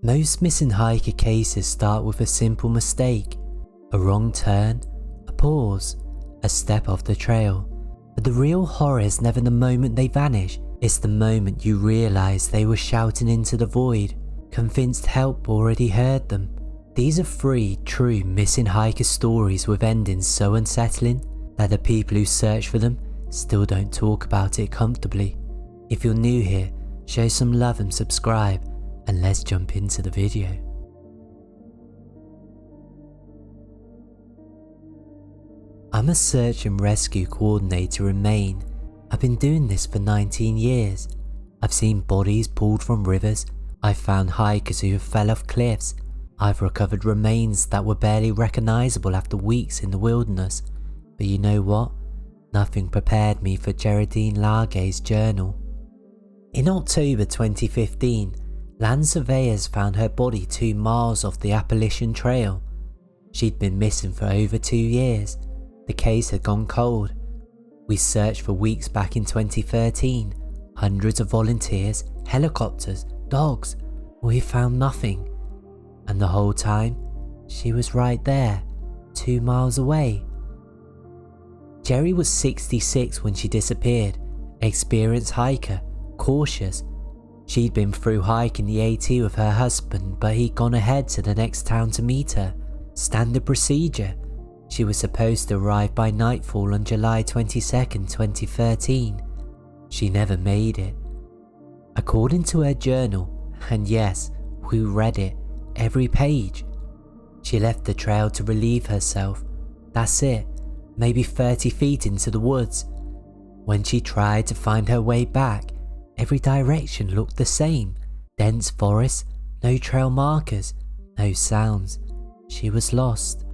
Most missing hiker cases start with a simple mistake, a wrong turn, a pause, a step off the trail. But the real horror is never the moment they vanish, it's the moment you realise they were shouting into the void, convinced help already heard them. These are 3 true missing hiker stories with endings so unsettling that the people who search for them still don't talk about it comfortably. If you're new here, show some love and subscribe, and let's jump into the video. I'm a search and rescue coordinator in Maine. I've been doing this for 19 years. I've seen bodies pulled from rivers, I've found hikers who have fell off cliffs, I've recovered remains that were barely recognisable after weeks in the wilderness. But you know what? Nothing prepared me for Geraldine Largay's journal. In October 2015, land surveyors found her body 2 miles off the Appalachian Trail. She'd been missing for over 2 years. The case had gone cold. We searched for weeks back in 2013. Hundreds of volunteers, helicopters, dogs. We found nothing. And the whole time, she was right there, 2 miles away. Jerry was 66 when she disappeared, experienced hiker, cautious. She'd been through hiking the AT with her husband, but he'd gone ahead to the next town to meet her. Standard procedure. She was supposed to arrive by nightfall on July 22nd, 2013. She never made it. According to her journal, and yes, we read it, every page, she left the trail to relieve herself. That's it, maybe 30 feet into the woods. When she tried to find her way back, every direction looked the same. Dense forest, no trail markers, no sounds. She was lost.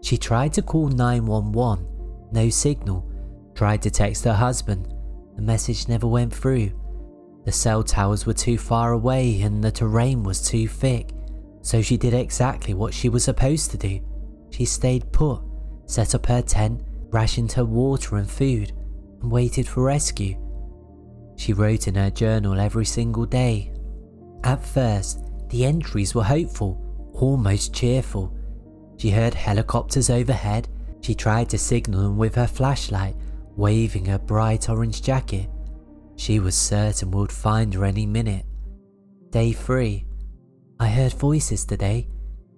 She tried to call 911, no signal. Tried to text her husband, the message never went through. The cell towers were too far away and the terrain was too thick. So she did exactly what she was supposed to do. She stayed put, set up her tent, rationed her water and food, and waited for rescue. She wrote in her journal every single day. At first, the entries were hopeful, almost cheerful. She heard helicopters overhead. She tried to signal them with her flashlight, waving her bright orange jacket. She was certain we'd find her any minute. Day 3. I heard voices today.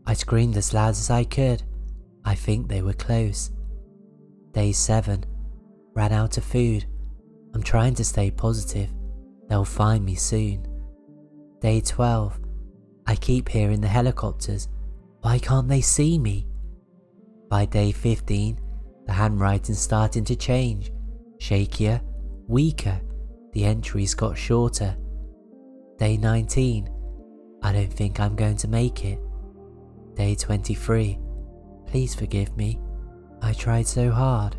I screamed as loud as I could. I think they were close. Day 7. Ran out of food. I'm trying to stay positive. They'll find me soon. Day 12. I keep hearing the helicopters. Why can't they see me? By day 15, the handwriting's starting to change. Shakier, weaker. The entries got shorter. Day 19. I don't think I'm going to make it. Day 23. Please forgive me. I tried so hard.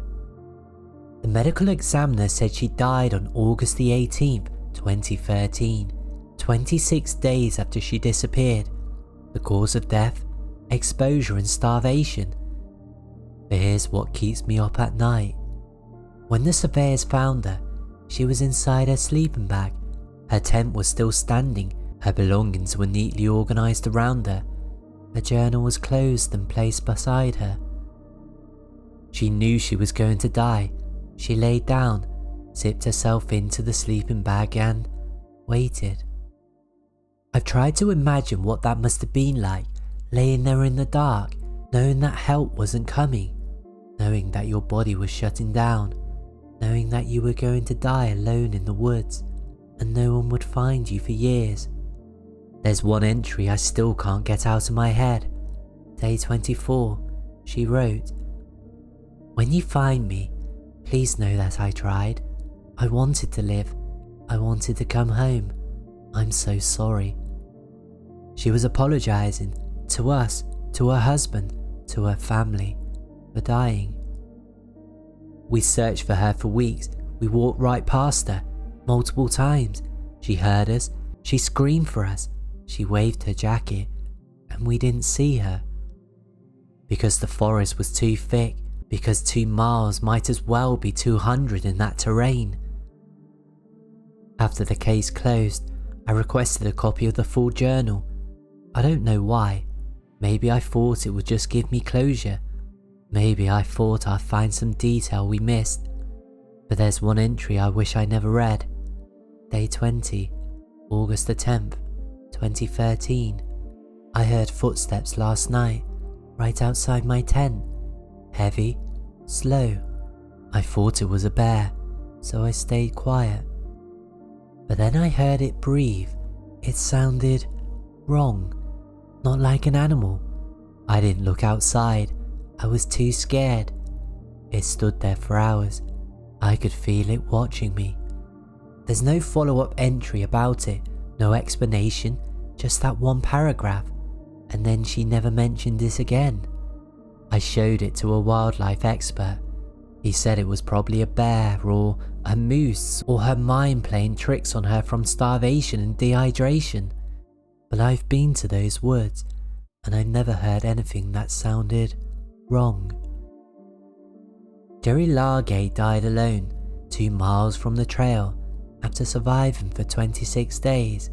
The medical examiner said she died on August the 18th, 2013, 26 days after she disappeared. The cause of death? Exposure and starvation. But here's what keeps me up at night. When the surveyors found her, she was inside her sleeping bag. Her tent was still standing. Her belongings were neatly organised around her. Her journal was closed and placed beside her. She knew she was going to die. She lay down, zipped herself into the sleeping bag and waited. I've tried to imagine what that must have been like, laying there in the dark, knowing that help wasn't coming, knowing that your body was shutting down, knowing that you were going to die alone in the woods, and no one would find you for years. There's one entry I still can't get out of my head. Day 24, she wrote, "When you find me, please know that I tried. I wanted to live. I wanted to come home. I'm so sorry." She was apologising to us, to her husband, to her family, for dying. We searched for her for weeks. We walked right past her, multiple times. She heard us. She screamed for us. She waved her jacket, and we didn't see her. Because the forest was too thick, because 2 miles might as well be 200 in that terrain. After the case closed, I requested a copy of the full journal. I don't know why. Maybe I thought it would just give me closure. Maybe I thought I'd find some detail we missed. But there's one entry I wish I never read. Day 20, August the 10th, 2013. I heard footsteps last night, right outside my tent. Heavy, slow. I thought it was a bear, so I stayed quiet. But then I heard it breathe. It sounded wrong, not like an animal. I didn't look outside. I was too scared. It stood there for hours. I could feel it watching me. There's no follow-up entry about it, no explanation, just that one paragraph, and then she never mentioned this again. I showed it to a wildlife expert. He said it was probably a bear or a moose or her mind playing tricks on her from starvation and dehydration. But I've been to those woods and I've never heard anything that sounded wrong. Jerry Largate died alone 2 miles from the trail after surviving for 26 days.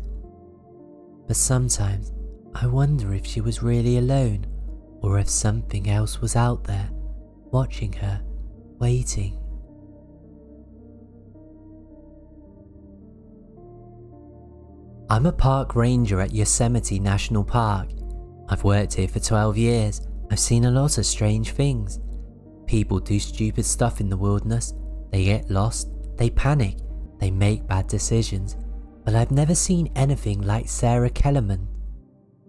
But sometimes I wonder if she was really alone or if something else was out there, watching her, waiting. I'm a park ranger at Yosemite National Park. I've worked here for 12 years. I've seen a lot of strange things. People do stupid stuff in the wilderness. They get lost, they panic, they make bad decisions. But I've never seen anything like Sarah Kellerman.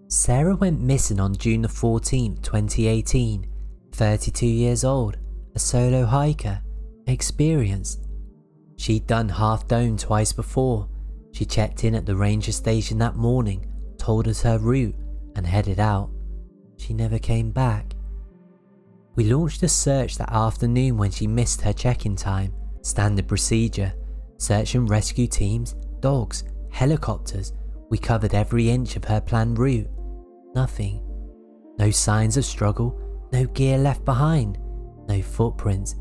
Sarah went missing on June the 14th, 2018. 32 years old, a solo hiker, experienced. She'd done Half Dome twice before. She checked in at the ranger station that morning, told us her route, and headed out. She never came back. We launched a search that afternoon when she missed her check-in time. Standard procedure. Search and rescue teams, dogs, helicopters. We covered every inch of her planned route. Nothing. No signs of struggle, no gear left behind, no footprints.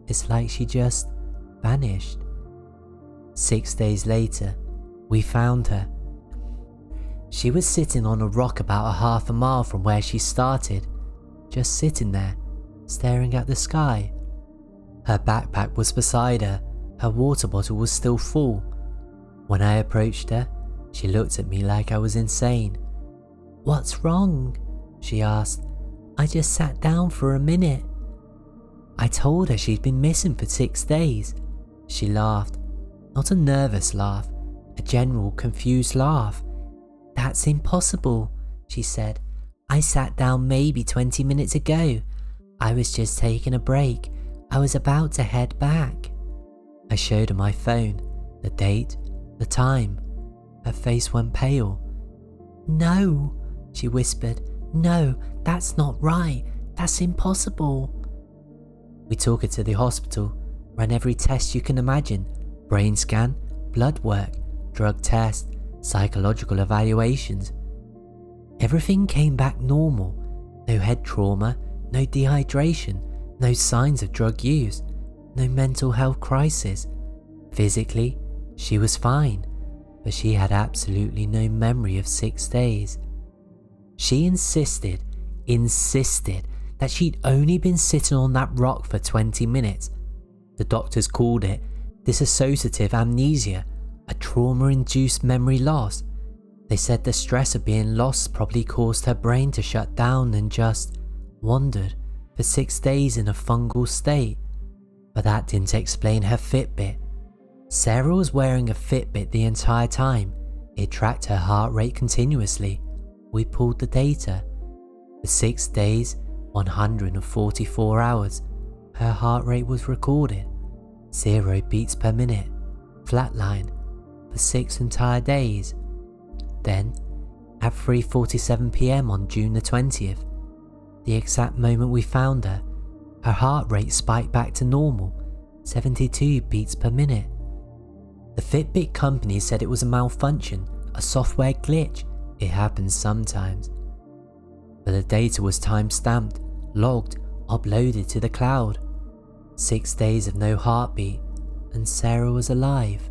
It's like she just vanished. 6 days later, we found her. She was sitting on a rock about a half a mile from where she started, just sitting there, staring at the sky. Her backpack was beside her, her water bottle was still full. When I approached her, she looked at me like I was insane. "What's wrong?" she asked. "I just sat down for a minute." I told her she'd been missing for 6 days. She laughed, not a nervous laugh, a general confused laugh. "That's impossible," she said. "I sat down maybe 20 minutes ago. I was just taking a break. I was about to head back." I showed her my phone, the date, the time. Her face went pale. "No," she whispered. "No, that's not right. That's impossible." We took her to the hospital, ran every test you can imagine. Brain scan, blood work, drug test, psychological evaluations. Everything came back normal. No head trauma, no dehydration, no signs of drug use, no mental health crisis. Physically, she was fine, but she had absolutely no memory of 6 days. She insisted that she'd only been sitting on that rock for 20 minutes. The doctors called it dissociative amnesia, a trauma-induced memory loss. They said the stress of being lost probably caused her brain to shut down and just wandered for 6 days in a fungal state. But that didn't explain her Fitbit. Sarah was wearing a Fitbit the entire time. It tracked her heart rate continuously. We pulled the data. For 6 days, 144 hours, her heart rate was recorded. 0 beats per minute, flatline, for 6 entire days. Then, at 3:47 PM on June the 20th, the exact moment we found her, her heart rate spiked back to normal, 72 beats per minute. The Fitbit company said it was a malfunction, a software glitch. It happens sometimes. But the data was time-stamped, logged, uploaded to the cloud. 6 days of no heartbeat, and Sarah was alive.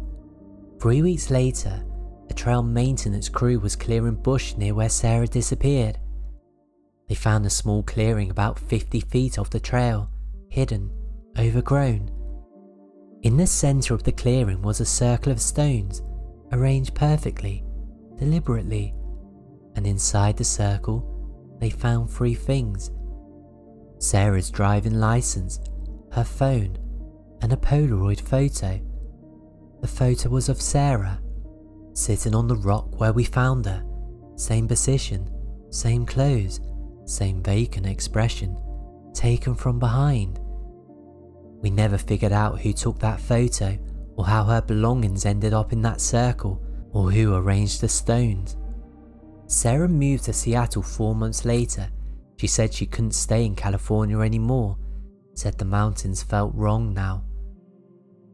3 weeks later, A trail maintenance crew was clearing bush near where Sarah disappeared. They found a small clearing about 50 feet off the trail, hidden, overgrown. In the center of the clearing was a circle of stones, arranged perfectly, deliberately, and inside the circle they found 3 things: Sarah's driving license, her phone, and a Polaroid photo. The photo was of Sarah, sitting on the rock where we found her, same position, same clothes, same vacant expression, taken from behind. We never figured out who took that photo, or how her belongings ended up in that circle, or who arranged the stones. Sarah moved to Seattle 4 months later. She said she couldn't stay in California anymore, said the mountains felt wrong now.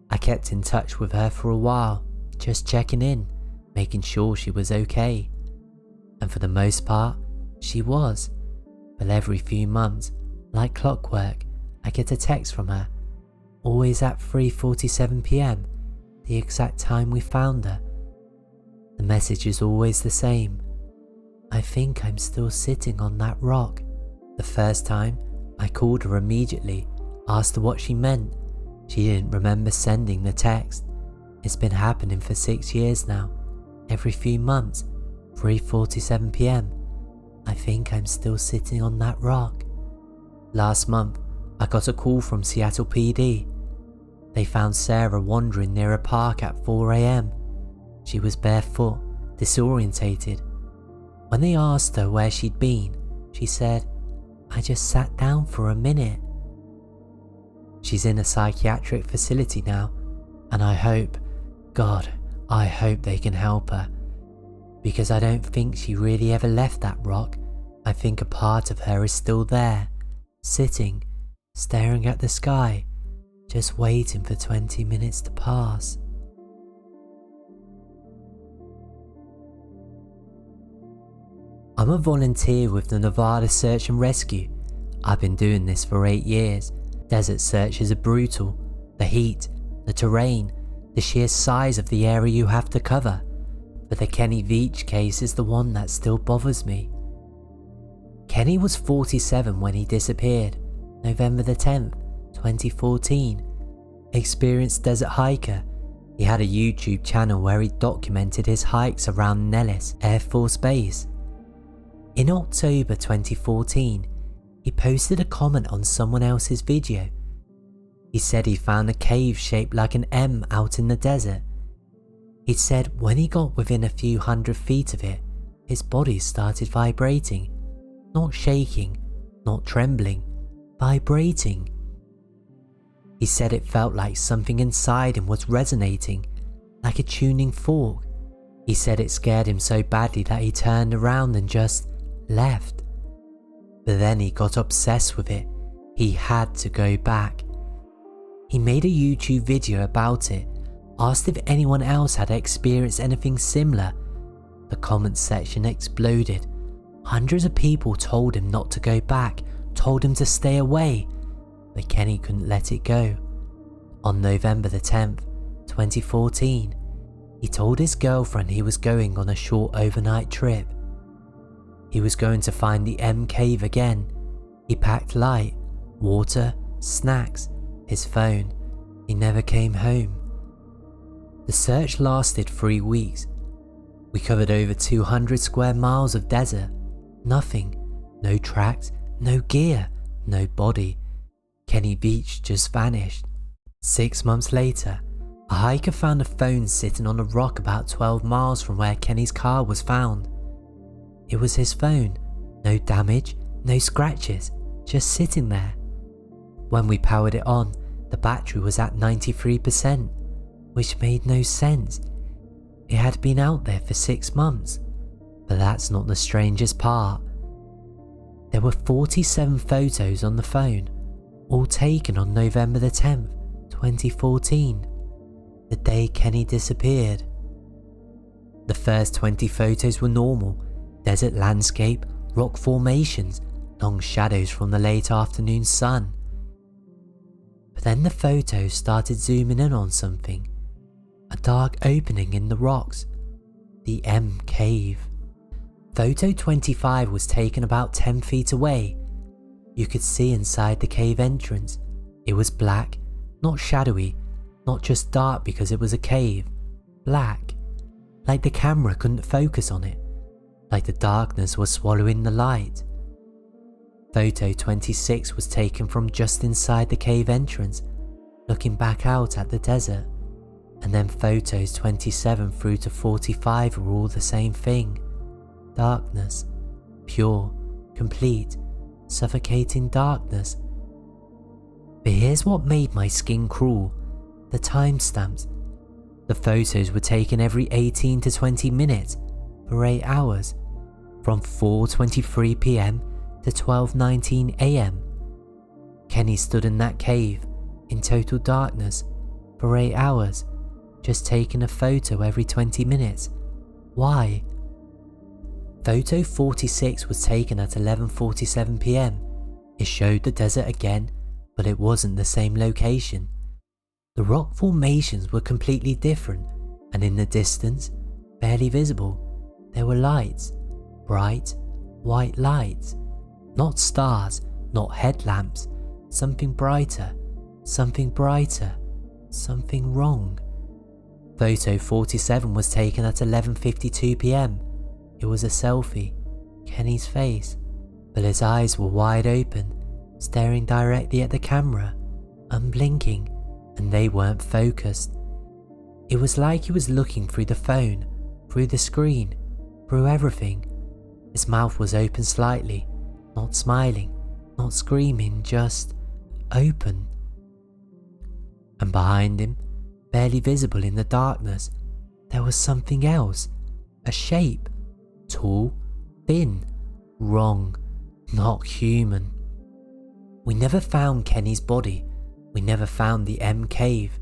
I kept in touch with her for a while, just checking in, making sure she was okay. And for the most part, she was. But every few months, like clockwork, I get a text from her, always at 3:47 p.m, the exact time we found her. The message is always the same: I think I'm still sitting on that rock. The first time, I called her immediately, asked her what she meant. She didn't remember sending the text. It's been happening for 6 years now. Every few months, 3:47 p.m, I think I'm still sitting on that rock. Last month, I got a call from Seattle PD. They found Sarah wandering near a park at 4 a.m. She was barefoot, disorientated. When they asked her where she'd been, she said, I just sat down for a minute. She's in a psychiatric facility now, and I hope, God, I hope they can help her. Because I don't think she really ever left that rock. I think a part of her is still there, sitting, staring at the sky, just waiting for 20 minutes to pass. I'm a volunteer with the Nevada Search and Rescue. I've been doing this for 8 years. Desert searches are brutal. The heat, the terrain, the sheer size of the area you have to cover. But the Kenny Veach case is the one that still bothers me. Kenny was 47 when he disappeared, November the 10th, 2014. Experienced desert hiker. He had a YouTube channel where he documented his hikes around Nellis Air Force Base. In October 2014, he posted a comment on someone else's video. He said he found a cave shaped like an M out in the desert. He said when he got within a few hundred feet of it, his body started vibrating. Not shaking, not trembling, vibrating. He said it felt like something inside him was resonating, like a tuning fork. He said it scared him so badly that he turned around and just left. But then he got obsessed with it. He had to go back. He made a YouTube video about it, asked if anyone else had experienced anything similar. The comment section exploded. Hundreds of people told him not to go back, told him to stay away, but Kenny couldn't let it go. On November the 10th, 2014, he told his girlfriend he was going on a short overnight trip. He was going to find the M cave again. He packed light, water, snacks, his phone. He never came home. The search lasted 3 weeks. We covered over 200 square miles of desert. Nothing. No tracks, no gear, no body. Kenny Veach just vanished. 6 months later, a hiker found a phone sitting on a rock about 12 miles from where Kenny's car was found. It was his phone. No damage, no scratches, just sitting there. When we powered it on, the battery was at 93%, which made no sense. It had been out there for 6 months. But that's not the strangest part. There were 47 photos on the phone, all taken on November the 10th, 2014, the day Kenny disappeared. The first 20 photos were normal, desert landscape, rock formations, long shadows from the late afternoon sun. But then the photos started zooming in on something, a dark opening in the rocks. the M cave. Photo 25 was taken about 10 feet away. You could see inside the cave entrance. It was black, not shadowy, not just dark because it was a cave. Black, like the camera couldn't focus on it, like the darkness was swallowing the light. Photo 26 was taken from just inside the cave entrance, looking back out at the desert. And then photos 27 through to 45 were all the same thing. Darkness, pure, complete, suffocating darkness. But here's what made my skin crawl: the timestamps. The photos were taken every 18 to 20 minutes for 8 hours, from 4:23 p.m. to 12:19 a.m. Kenny stood in that cave in total darkness for 8 hours, just taking a photo every 20 minutes. Why? Photo 46 was taken at 11:47 p.m. It showed the desert again, but it wasn't the same location. The rock formations were completely different, and in the distance, barely visible, there were lights, bright, white lights. Not stars, not headlamps, something brighter, something brighter, something wrong. Photo 47 was taken at 11:52 p.m. It was a selfie, Kenny's face, but his eyes were wide open, staring directly at the camera, unblinking, and they weren't focused. It was like he was looking through the phone, through the screen, through everything. His mouth was open slightly, not smiling, not screaming, just open. And behind him, barely visible in the darkness, there was something else, a shape, tall, thin, wrong, not human. We never found Kenny's body, we never found the M cave,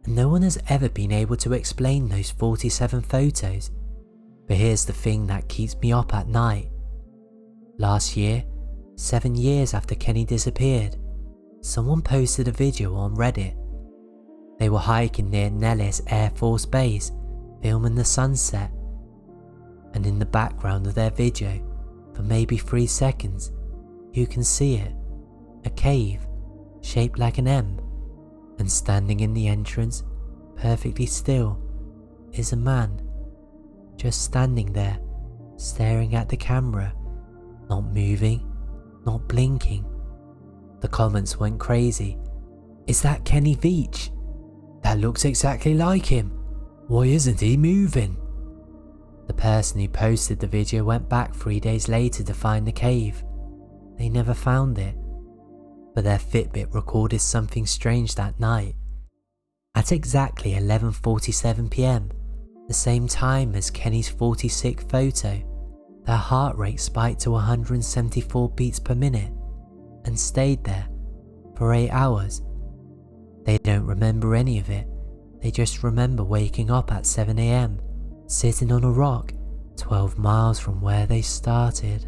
and no one has ever been able to explain those 47 photos. But here's the thing that keeps me up at night. Last year, 7 years after Kenny disappeared, someone posted a video on Reddit. They were hiking near Nellis Air Force Base, filming the sunset, and in the background of their video, for maybe 3 seconds, you can see it, a cave shaped like an M, and standing in the entrance, perfectly still, is a man, just standing there, staring at the camera, not moving, not blinking. The comments went crazy. Is that Kenny Veach? That looks exactly like him. Why isn't he moving? The person who posted the video went back 3 days later to find the cave. They never found it, but their Fitbit recorded something strange that night. At exactly 11:47 p.m, the same time as Kenny's 46th photo, their heart rate spiked to 174 beats per minute and stayed there for 8 hours. They don't remember any of it. They just remember waking up at 7 a.m, sitting on a rock 12 miles from where they started.